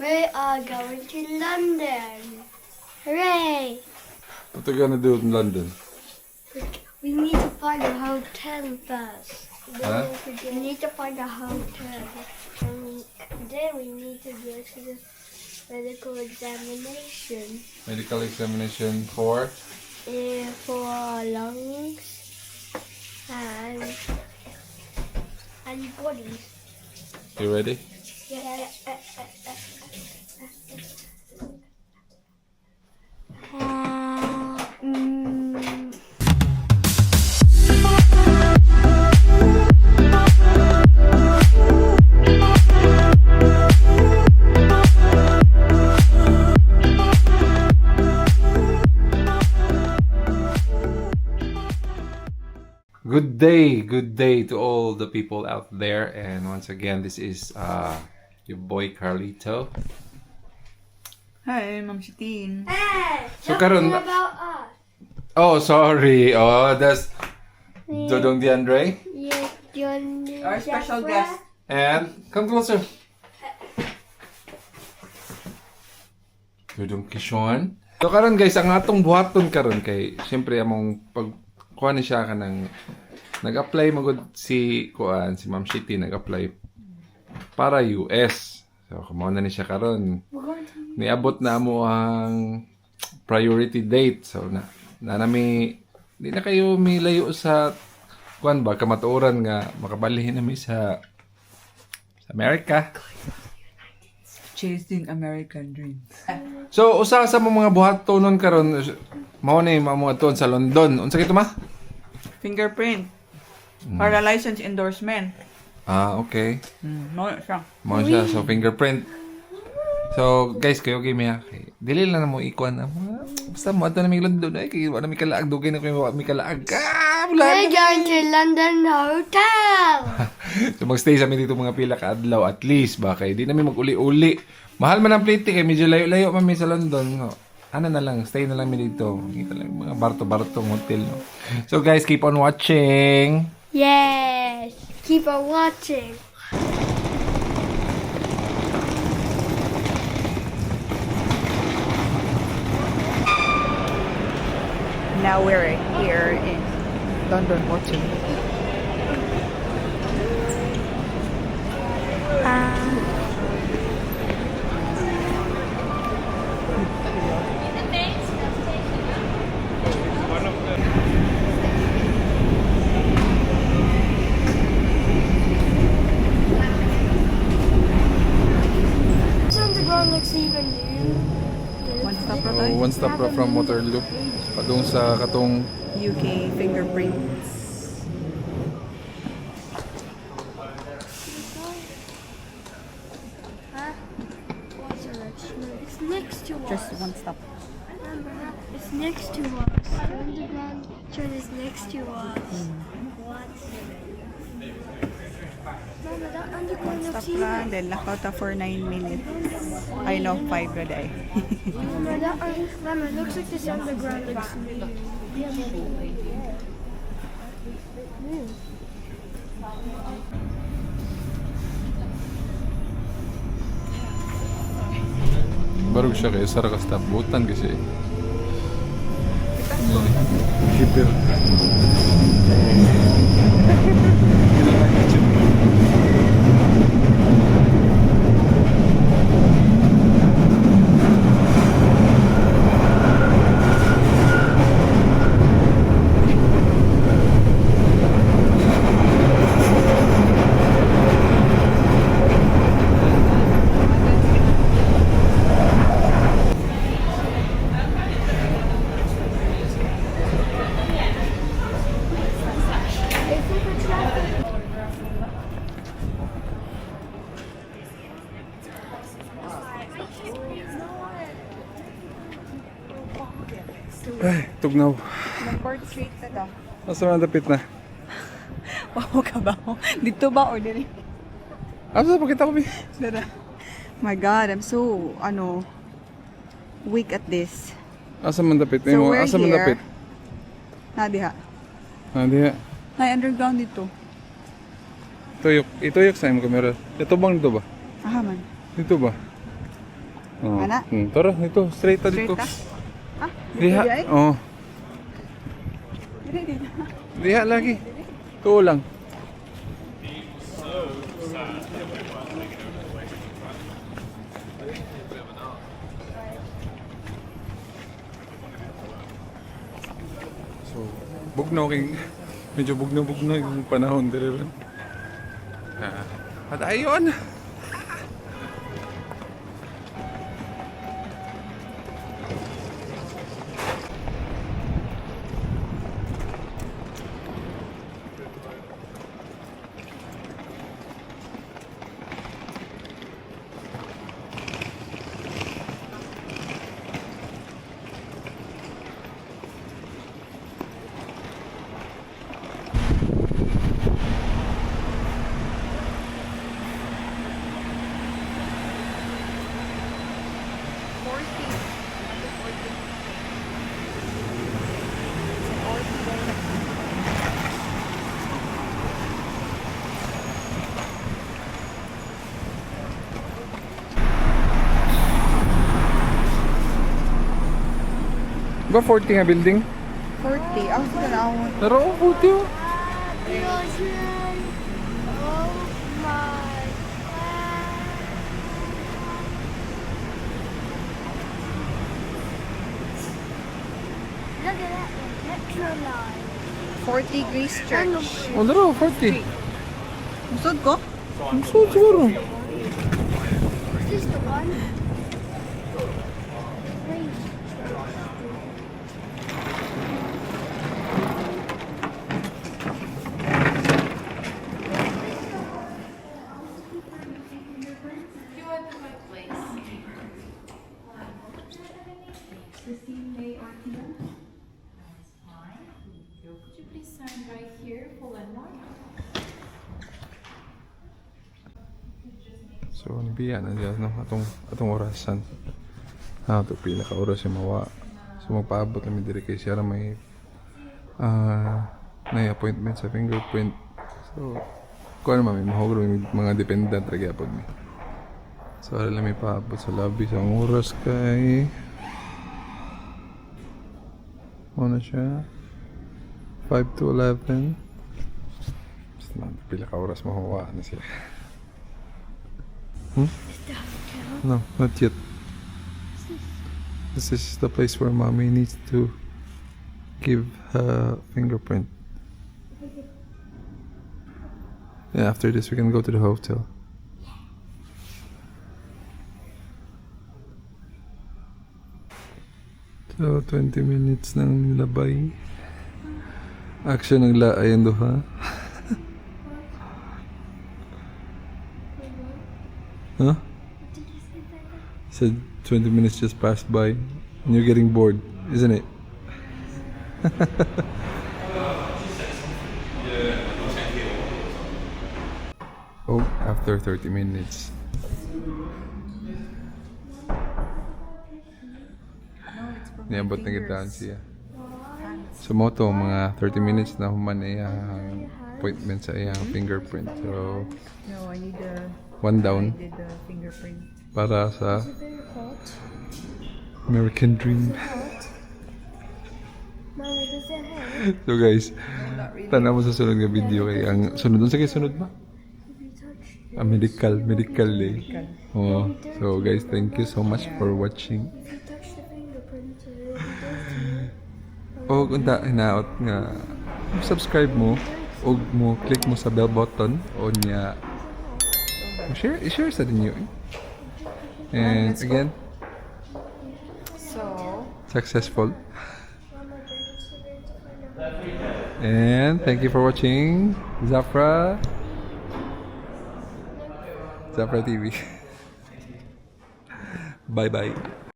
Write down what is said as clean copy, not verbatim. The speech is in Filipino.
We are going to London. Hooray! What are you gonna do in London? We need to find a hotel first. Huh? We need to find a hotel. And then we need to go to the medical examination. Medical examination for? For lungs and bodies. You ready? Yeah. Good day to all the people out there. And once again, this is your boy Carlito. Hi, Ma'am Shitin. Hey! So, Tell Karon, me about us. Oh, sorry. Oh, that's Dodong DeAndre. Yes, John. Our special guest. And come closer. Dodong Kishon. So karon guys, ang atong buhaton karon kay siyempre among pagkuha ni siya kanang nag-apply magud si Ma'am Shitty nag-apply para US. So kumaw na ni siya karon. Niabot na mo ang priority date. So na nami di na kayo milayo sa kuan ba kamatuoran nga makabalhin nami sa America. Chasing American dreams. So usa sa mga buhatonon karon mao na mga tuon sa London. Unsa kito ma? Fingerprint. Para license endorsement. Ah, okay. Mo siya. Mao siya so fingerprint. So guys, kayo game ha. Okay. Dili lang na mo ikuan na mga basta mo ato na mi London ay kay wala mi kalaag dugay na kayo mi kalaag. We're going to London Hotel. So magstay sa mi dito mga pila ka adlaw at least ba kay di na mi maguli-uli. Mahal man ang plate kay medyo layo-layo man mi sa London. No? Ano na lang, stay na lang mi dito. Kita lang mga barto-bartong hotel. No? So guys, keep on watching. Yes. Keep on watching. Now we're here in London watching. This underground looks even new. One stop Oh, road. one stop from Waterloo. Padung sa katong UK fingerprints. What's our next one? It's next to us. Just one stop. It's next to us. The underground train is next to us. What? Mama, that underground looks Stop even. lang. Then Lakota for 9 minutes. I know 5 na day. Mama, it looks like this underground looks new. barug siya kay sa ka stop butan kasi. Keeper. Ay, tugnaw. Nag-board street na to. Asa man dapit na? Wow ka ba? Dito ba or dili? Asa pakita ko bi? Dara. My God, I'm so, weak at this. Asa man dapit? So we're Asa man here. dapit? Diha. Ah, diha. May underground dito. Ituyok sa imong kamera. Ito bang dito ba? Aha man. Dito ba? Oh. Ana? Tara, ito. Straight ta dito. Straight ah? Diha. Diha eh? Oh. Diha lagi. Tuo lang. So, bugnaw king medyo bugnaw yung panahon dire. At ayun. Ba 40 nga building? 40. Ako sa ganawon. Pero 40 oh. Ocean. Oh my God. Look at that metro line. 40 Grace Church. Oh, daro 40. Usod ko? So siguro. Is this the one? Wait. Could you please sign right here for landmark? So nibiya na dyan no atong orasan. Ito pila ka oras yung mawa. So magpaabot kami diri kay siya may may appointment sa fingerprint. So kuan man may mahogro may mga dependent ra gyapon mi. So ala may paabot sa lobby sa oras kay ano siya 5 to 11. Basta pila ka oras mahuwa na siya. No, not yet. This is the place where mommy needs to give her fingerprint. And after this, we can go to the hotel. So, 20 minutes nang nilabay. Action ng laayan doha. Huh? Said 20 minutes just passed by and you're getting bored, isn't it? Oh, after 30 minutes. Niabot na gitaan siya. So mo to, mga 30 minutes na human iyang appointment sa iyang fingerprint. So, No, I need the one down did the fingerprint. para sa Very hot. American Dream. Mama, does it hurt? So guys, Not really. tanaw mo sa sunod nga video kay ang sunod dun sa kay sunod ba? Have you touched it? Medical day. Oh, so guys, thank you so much for watching. If you touch the fingerprint, it will be dirty. O kung hinaot nga subscribe mo o mo click mo sa bell button o niya share sa ninyo eh. And Let's go. again, So, successful. Mama, then it's so very different. And thank you for watching Zafra TV. Bye bye.